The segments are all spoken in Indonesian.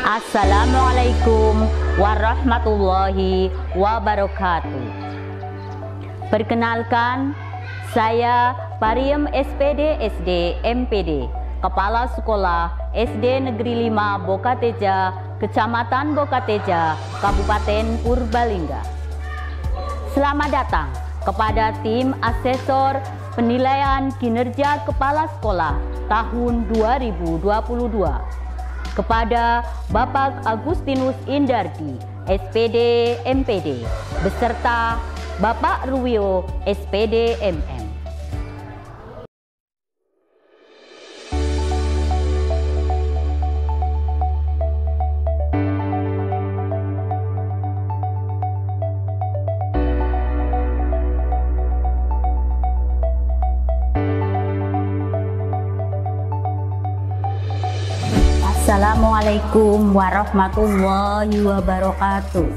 Assalamualaikum warahmatullahi wabarakatuh. Perkenalkan, saya Pariem SPD SD MPD, Kepala Sekolah SD Negeri 5 Bokateja, Kecamatan Bokateja, Kabupaten Purbalingga. Selamat datang kepada tim asesor penilaian kinerja kepala sekolah tahun 2022. Kepada Bapak Agustinus Indardi, SPD MPD, beserta Bapak Ruwio, SPD MM. Assalamualaikum warahmatullahi wabarakatuh.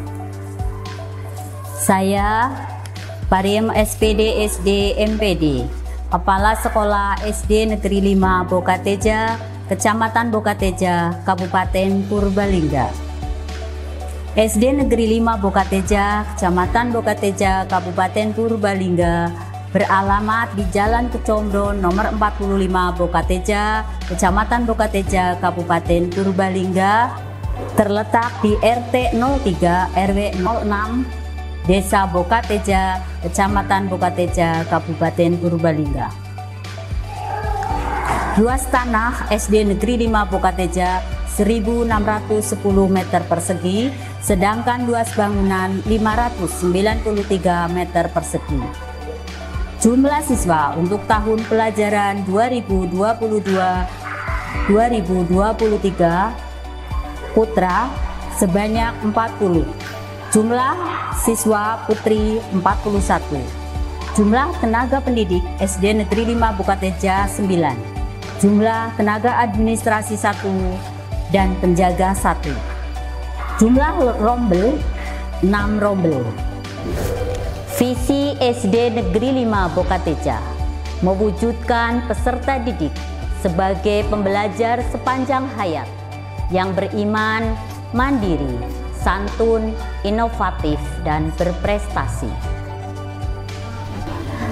Saya Pariem SPD SD MPD, Kepala Sekolah SD Negeri 5 Bokateja, Kecamatan Bokateja, Kabupaten Purbalingga. SD Negeri 5 Bokateja, Kecamatan Bokateja, Kabupaten Purbalingga, beralamat di Jalan Kecombrong nomor 45 Bokateja, Kecamatan Bokateja, Kabupaten Purbalingga, terletak di RT 03 RW 06, Desa Bokateja, Kecamatan Bokateja, Kabupaten Purbalingga. Luas tanah SD Negeri 5 Bokateja 1.610 meter persegi, sedangkan luas bangunan 593 meter persegi. Jumlah siswa untuk tahun pelajaran 2022-2023 putra sebanyak 40. Jumlah siswa putri 41. Jumlah tenaga pendidik SD Negeri 5 Bokateja 9. Jumlah tenaga administrasi 1 dan penjaga 1. Jumlah rombel 6 rombel. Visi SD Negeri 5 Bokateja mewujudkan peserta didik sebagai pembelajar sepanjang hayat yang beriman, mandiri, santun, inovatif, dan berprestasi.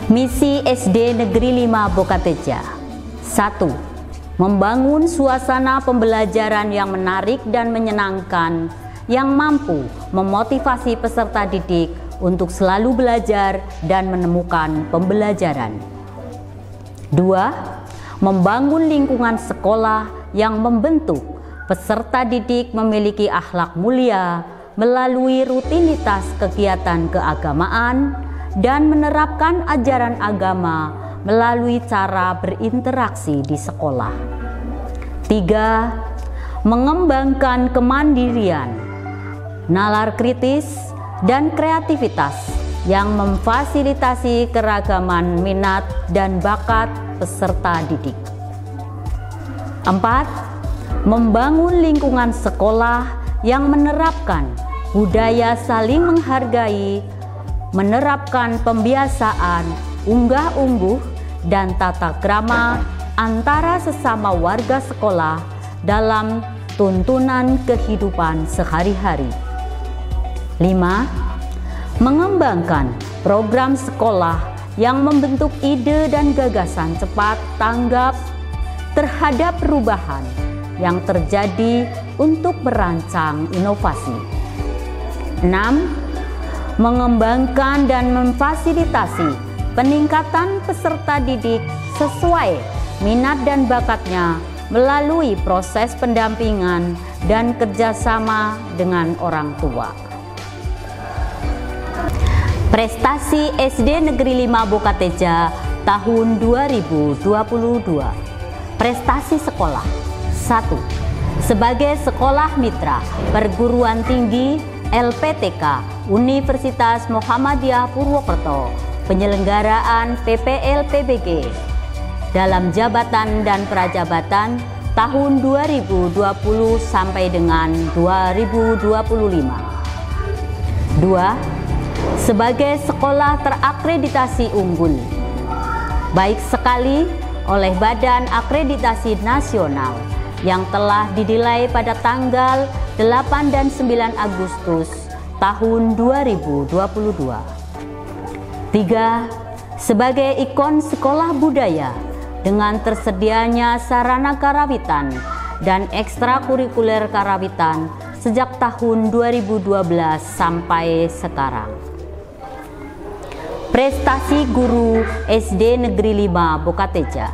Misi SD Negeri 5 Bokateja: 1. Membangun suasana pembelajaran yang menarik dan menyenangkan yang mampu memotivasi peserta didik untuk selalu belajar dan menemukan pembelajaran. 2. Membangun lingkungan sekolah yang membentuk peserta didik memiliki akhlak mulia melalui rutinitas kegiatan keagamaan dan menerapkan ajaran agama melalui cara berinteraksi di sekolah. 3. Mengembangkan kemandirian, nalar kritis, dan kreativitas yang memfasilitasi keragaman minat dan bakat peserta didik. 4. Membangun lingkungan sekolah yang menerapkan budaya saling menghargai, menerapkan pembiasaan unggah-ungguh dan tata krama antara sesama warga sekolah dalam tuntunan kehidupan sehari-hari. 5. Mengembangkan program sekolah yang membentuk ide dan gagasan cepat tanggap terhadap perubahan yang terjadi untuk merancang inovasi. 6. Mengembangkan dan memfasilitasi peningkatan peserta didik sesuai minat dan bakatnya melalui proses pendampingan dan kerjasama dengan orang tua. Prestasi SD Negeri 5 Bokateja tahun 2022. Prestasi sekolah: 1. Sebagai sekolah mitra perguruan tinggi LPTK Universitas Muhammadiyah Purwokerto, penyelenggaraan PPL-PBG dalam jabatan dan prajabatan tahun 2020 sampai dengan 2025. 2. Sebagai sekolah terakreditasi unggul, baik sekali oleh Badan Akreditasi Nasional yang telah didilai pada tanggal 8 dan 9 Agustus tahun 2022. 3. Sebagai ikon sekolah budaya dengan tersedianya sarana karawitan dan ekstrakurikuler karawitan sejak tahun 2012 sampai sekarang. Prestasi guru SD Negeri 5 Bokateja.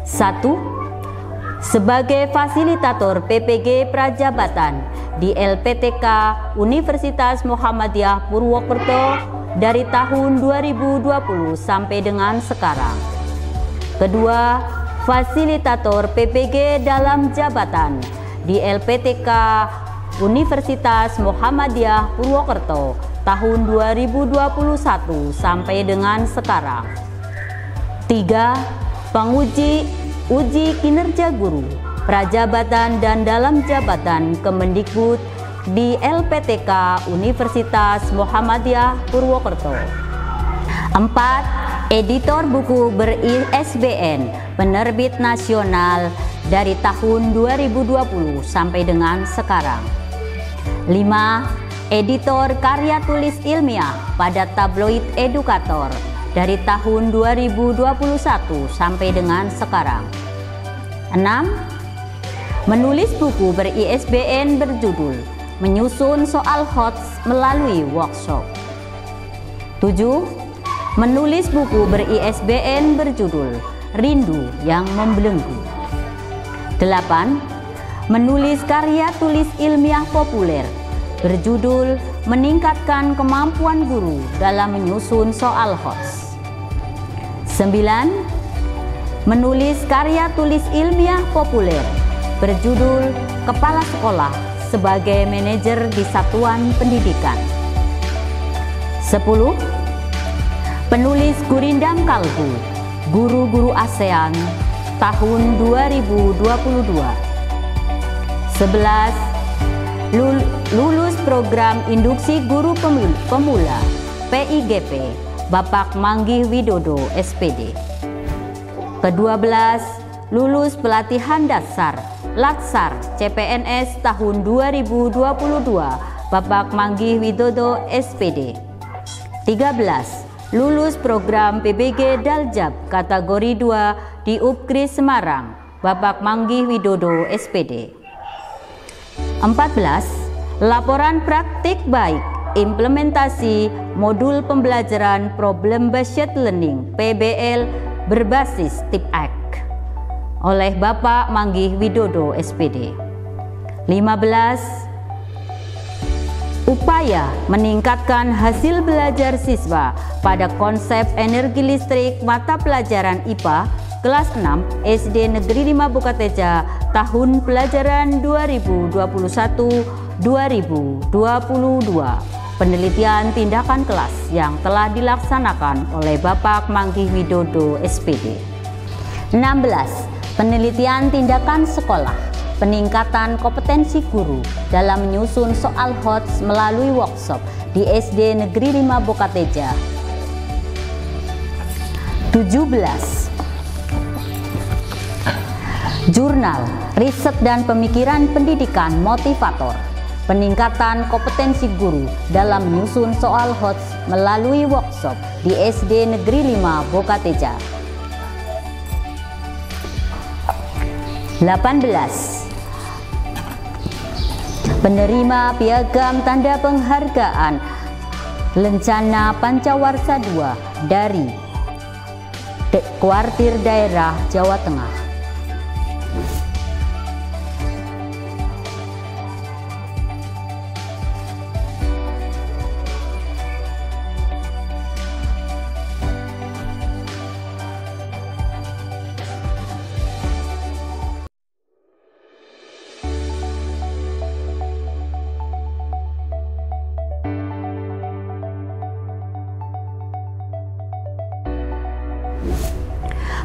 1. Sebagai fasilitator PPG Prajabatan di LPTK Universitas Muhammadiyah Purwokerto dari tahun 2020 sampai dengan sekarang. Kedua, fasilitator PPG dalam jabatan di LPTK Universitas Muhammadiyah Purwokerto tahun 2021 sampai dengan sekarang. 3. Penguji uji kinerja guru, prajabatan dan dalam jabatan Kemendikbud di LPTK Universitas Muhammadiyah Purwokerto. 4. Editor buku ber-ISBN penerbit nasional dari tahun 2020 sampai dengan sekarang. 5. Editor karya tulis ilmiah pada tabloid Edukator dari tahun 2021 sampai dengan sekarang. 6. Menulis buku ber-ISBN berjudul Menyusun Soal HOTS melalui workshop. 7. Menulis buku ber-ISBN berjudul Rindu yang Membelenggu. 8. Menulis karya tulis ilmiah populer berjudul Meningkatkan Kemampuan Guru dalam Menyusun Soal HOTS. 9. Menulis karya tulis ilmiah populer berjudul Kepala Sekolah sebagai Manajer di Satuan Pendidikan. 10. Penulis Gurindam Kalbu, Guru-Guru ASEAN tahun 2022. 11. Lulus program induksi guru pemula PIGP Bapak Manggih Widodo SPD. Ke-12, lulus pelatihan dasar Latsar CPNS tahun 2022 Bapak Manggih Widodo SPD. 13, lulus program PBG Daljab kategori 2 di UPGRI Semarang Bapak Manggih Widodo SPD. 14. Laporan praktik baik implementasi modul pembelajaran Problem Based Learning PBL berbasis TIPAC oleh Bapak Manggih Widodo SPD. 15. Upaya meningkatkan hasil belajar siswa pada konsep energi listrik mata pelajaran IPA kelas 6 SD Negeri 5 Bokateja tahun pelajaran 2021-2022. Penelitian tindakan kelas yang telah dilaksanakan oleh Bapak Manggih Widodo SPD. 16. Penelitian tindakan sekolah, peningkatan kompetensi guru dalam menyusun soal HOTS melalui workshop di SD Negeri 5 Bokateja. 17. Jurnal, riset dan pemikiran pendidikan motivator, peningkatan kompetensi guru dalam menyusun soal HOTS melalui workshop di SD Negeri 5 Bokateja. 18. Penerima piagam tanda penghargaan Lencana Pancawarsa II dari Kuartir Daerah Jawa Tengah.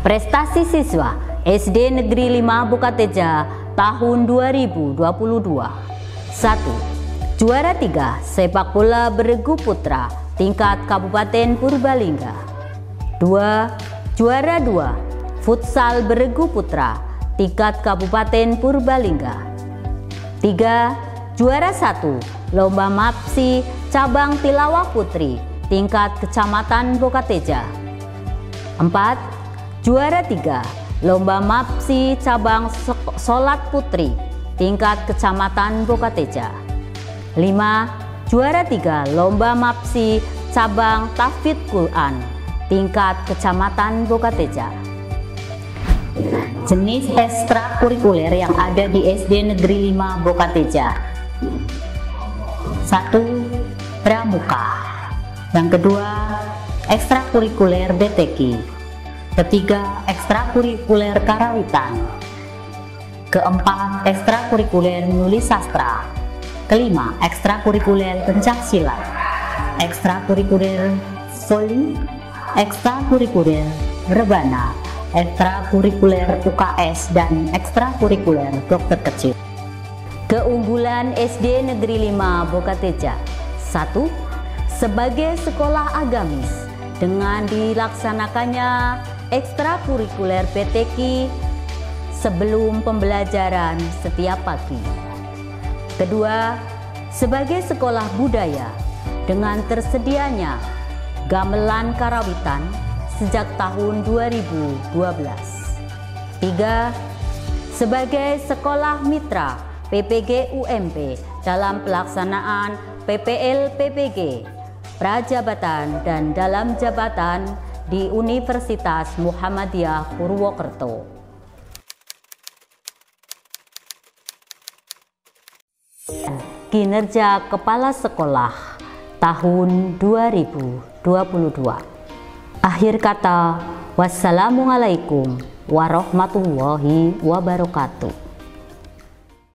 Prestasi siswa SD Negeri 5 Bokateja tahun 2022. 1. Juara 3 sepak bola beregu putra tingkat Kabupaten Purbalingga. 2. Juara 2 futsal beregu putra tingkat Kabupaten Purbalingga. 3. Juara 1 Lomba MAPSI Cabang Tilawah Putri tingkat Kecamatan Bokateja. 4. Juara 3 Lomba MAPSI Cabang Sholat Putri tingkat Kecamatan Bokateja. 5. Juara 3 Lomba MAPSI Cabang Tahfidz Quran tingkat Kecamatan Bokateja. Jenis ekstrakurikuler yang ada di SD Negeri 5 Bokateja. 1. Pramuka. Yang kedua, ekstrakurikuler BTQ. Ketiga, ekstrakurikuler karawitan. Keempat, ekstrakurikuler nulis sastra. Kelima, ekstrakurikuler pencak silat. Ekstrakurikuler voli, ekstrakurikuler rebana, ekstrakurikuler UKS, dan ekstrakurikuler dokter kecil. Keunggulan SD Negeri 5 Bokateja. 1. Sebagai sekolah agamis dengan dilaksanakannya ekstrakurikuler BTQ sebelum pembelajaran setiap pagi. Kedua, sebagai sekolah budaya dengan tersedianya gamelan karawitan sejak tahun 2012. 3. Sebagai sekolah mitra PPG UMP dalam pelaksanaan PPL PPG Prajabatan dan dalam jabatan di Universitas Muhammadiyah Purwokerto. Kinerja Kepala Sekolah tahun 2022. Akhir kata, wassalamualaikum warahmatullahi wabarakatuh.